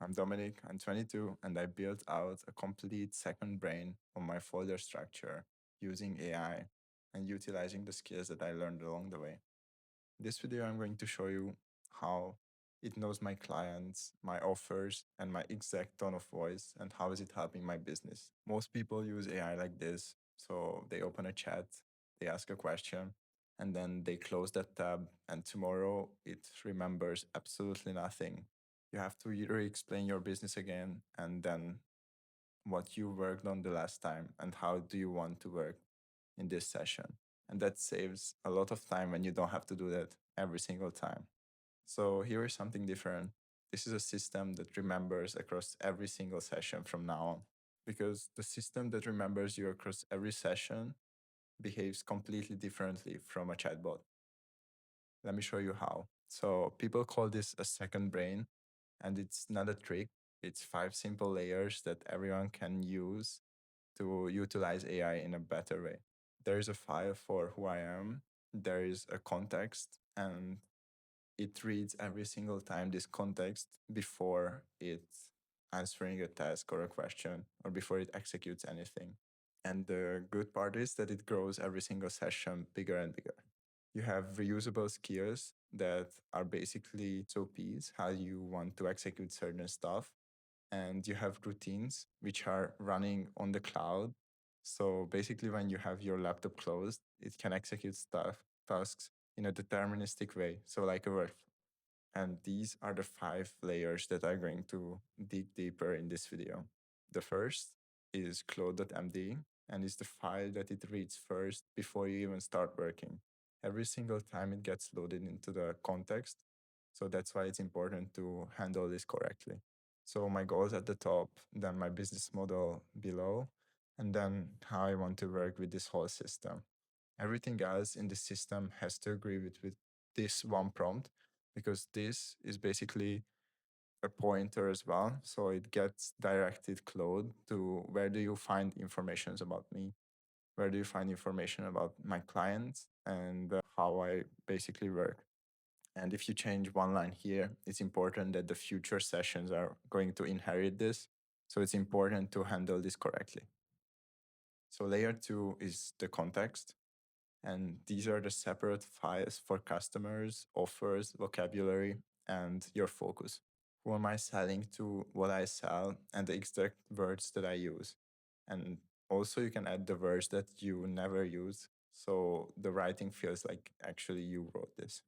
I'm Dominic, I'm 22, and I built out a complete second brain on my folder structure using AI and utilizing the skills that I learned along the way. In this video, I'm going to show you how it knows my clients, my offers, and my exact tone of voice, and how is it helping my business. Most people use AI like this. So they open a chat, they ask a question, and then they close that tab, and tomorrow it remembers absolutely nothing. You have to either explain your business again and then what you worked on the last time and how do you want to work in this session. And that saves a lot of time when you don't have to do that every single time. So here is something different. This is a system that remembers across every single session from now on, because the system that remembers you across every session behaves completely differently from a chatbot. Let me show you how. So people call this a second brain, and it's not a trick. It's five simple layers that everyone can use to utilize AI in a better way. There is a file for who I am, there is a context, and it reads every single time this context before it's answering a task or a question or before it executes anything. And the good part is that it grows every single session bigger and bigger. You have reusable skills that are basically SOPs, how you want to execute certain stuff. And you have routines which are running on the cloud. So basically, when you have your laptop closed, it can execute tasks in a deterministic way. So like a workflow. And these are the five layers that I'm going to dig deeper in this video. The first is CLAUDE.md, and is the file that it reads first before you even start working. Every single time it gets loaded into the context. So that's why it's important to handle this correctly. So my goals at the top, then my business model below, and then how I want to work with this whole system. Everything else in the system has to agree with this one prompt, because this is basically a pointer as well. So it gets directed Claude to where do you find information about me? Where do you find information about my clients and how I basically work? And if you change one line here, it's important that the future sessions are going to inherit this. So it's important to handle this correctly. So layer two is the context. And these are the separate files for customers, offers, vocabulary, and your focus. Who am I selling to, what I sell, and the exact words that I use. And also, you can add the words that you never use. So the writing feels like actually you wrote this.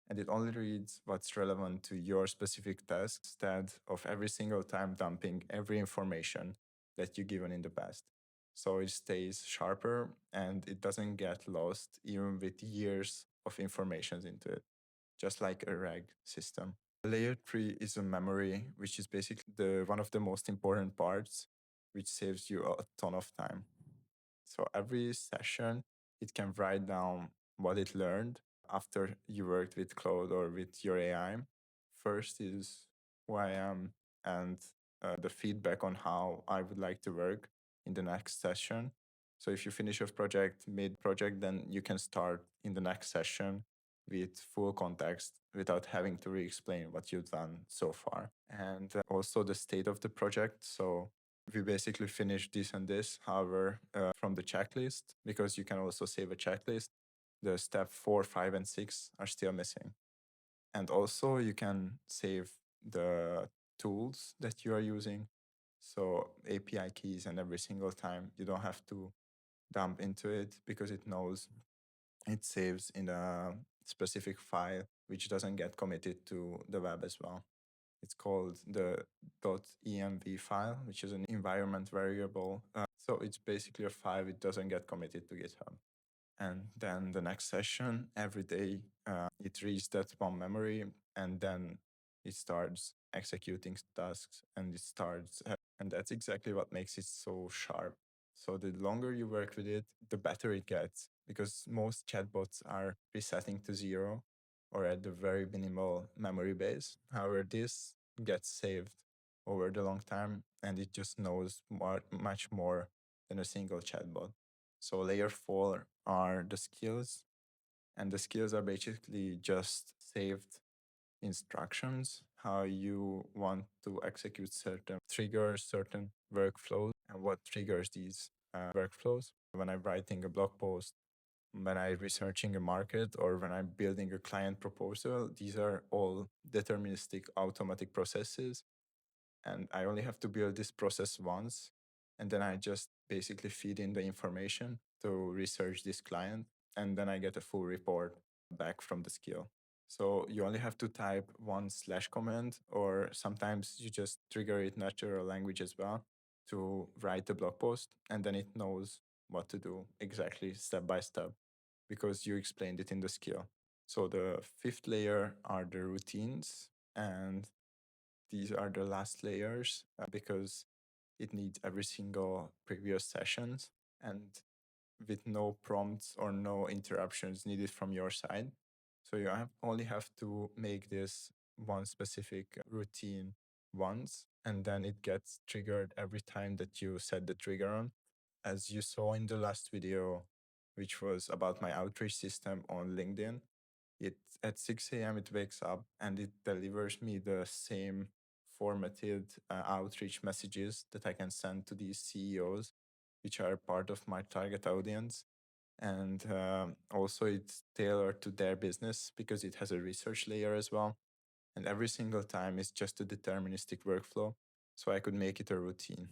And it only reads what's relevant to your specific task instead of every single time dumping every information that you've given in the past. So it stays sharper and it doesn't get lost even with years of information into it, just like a RAG system. Layer 3 is a memory, which is basically the one of the most important parts, which saves you a ton of time. So every session, it can write down what it learned after you worked with Claude or with your AI. First is who I am and the feedback on how I would like to work in the next session. So if you finish a project mid project, then you can start in the next session with full context without having to re-explain what you've done so far. And also the state of the project. So we basically finished this and this. However, from the checklist, because you can also save a checklist, the step 4, 5, and 6 are still missing. And also you can save the tools that you are using. So API keys, and every single time you don't have to dump into it because it knows it saves in a specific file which doesn't get committed to the web as well. It's called the .env file, which is an environment variable. So it's basically a file it doesn't get committed to GitHub. And then the next session, every day, it reads that one memory, and then it starts executing tasks, and it starts, and that's exactly what makes it so sharp. So the longer you work with it, the better it gets, because most chatbots are resetting to zero or at the very minimal memory base. However, this gets saved over the long time, and it just knows much more than a single chatbot. So layer 4 are the skills, and the skills are basically just saved instructions, how you want to execute certain triggers, certain workflows, and what triggers these workflows. When I'm writing a blog post, when I'm researching a market, or when I'm building a client proposal, these are all deterministic automatic processes. And I only have to build this process once. And then I just basically feed in the information to research this client. And then I get a full report back from the skill. So you only have to type one slash command, or sometimes you just trigger it natural language as well to write the blog post. And then it knows what to do exactly step by step because you explained it in the skill. So the fifth layer are the routines, and these are the last layers because it needs every single previous sessions and with no prompts or no interruptions needed from your side. So you only have to make this one specific routine once, and then it gets triggered every time that you set the trigger on. As you saw in the last video, which was about my outreach system on LinkedIn, it at 6 a.m. it wakes up and it delivers me the same formatted outreach messages that I can send to these CEOs, which are part of my target audience. And also, it's tailored to their business because it has a research layer as well. And every single time it's just a deterministic workflow. So I could make it a routine.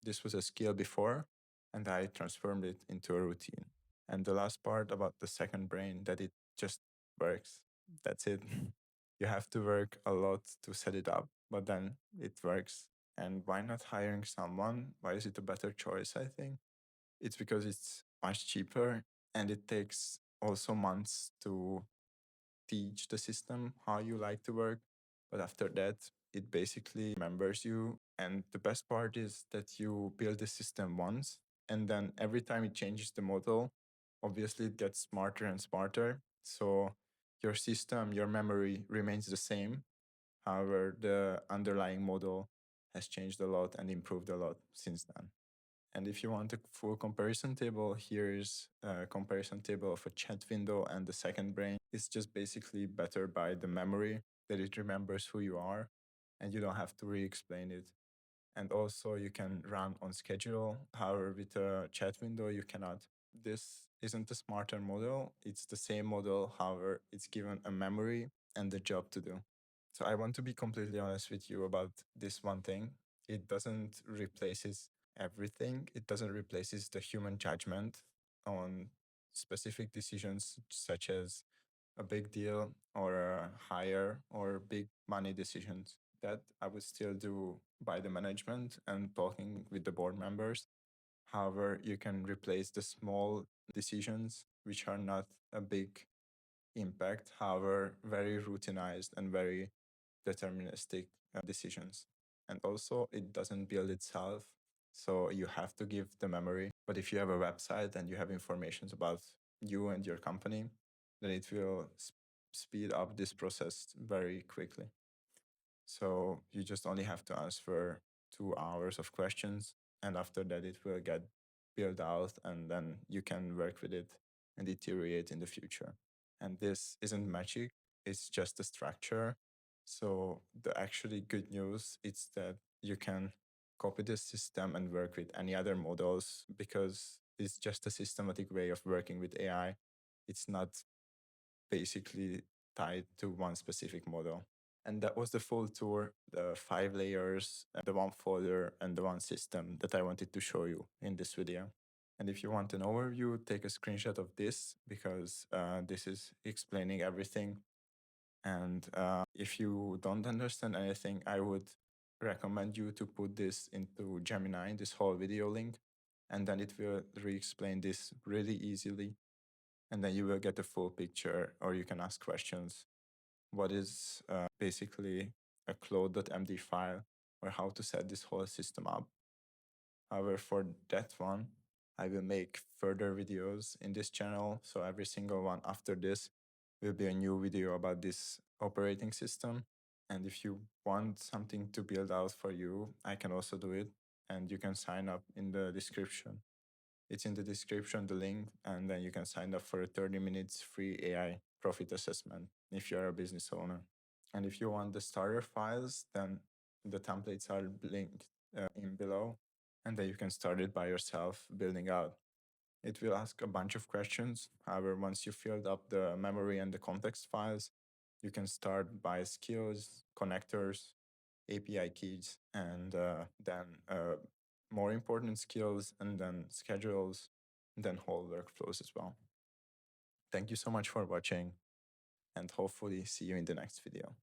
This was a skill before, and I transformed it into a routine. And the last part about the second brain, that it just works. That's it. You have to work a lot to set it up, but then it works. And why not hiring someone? Why is it a better choice? I think it's because it's much cheaper and it takes also months to teach the system how you like to work. But after that, it basically remembers you. And the best part is that you build the system once, and then every time it changes the model, obviously it gets smarter and smarter. So your system, your memory remains the same. However, the underlying model has changed a lot and improved a lot since then. And if you want a full comparison table, here's a comparison table of a chat window and the second brain. It's just basically better by the memory that it remembers who you are and you don't have to re-explain it. And also you can run on schedule. However, with a chat window, you cannot. This isn't a smarter model. It's the same model. However, it's given a memory and a job to do. So I want to be completely honest with you about this one thing. It doesn't replaces everything. It doesn't replaces the human judgment on specific decisions such as a big deal or a hire or big money decisions. That I would still do by the management and talking with the board members. However, you can replace the small decisions which are not a big impact, however, very routinized and very deterministic decisions. And also, it doesn't build itself. So you have to give the memory. But if you have a website and you have information about you and your company, then it will speed up this process very quickly. So you just only have to answer 2 hours of questions. And after that, it will get built out and then you can work with it and iterate in the future. And this isn't magic, it's just a structure. So the actually good news is that you can copy this system and work with any other models because it's just a systematic way of working with AI. It's not basically tied to one specific model. And that was the full tour, the 5 layers, the one folder, and the one system that I wanted to show you in this video. And if you want an overview, take a screenshot of this because this is explaining everything. And if you don't understand anything, I would recommend you to put this into Gemini, this whole video link, and then it will re-explain this really easily. And then you will get a full picture or you can ask questions. What is basically a CLAUDE.md file or how to set this whole system up. However, for that one, I will make further videos in this channel. So every single one after this will be a new video about this operating system. And if you want something to build out for you, I can also do it. And you can sign up in the description. It's in the description, the link, and then you can sign up for a 30 minutes free AI profit assessment if you're a business owner. And if you want the starter files, then the templates are linked in below, and then you can start it by yourself building out. It will ask a bunch of questions. However, once you filled up the memory and the context files, you can start by skills, connectors, API keys, and then more important skills, and then schedules, and then whole workflows as well. Thank you so much for watching, and hopefully see you in the next video.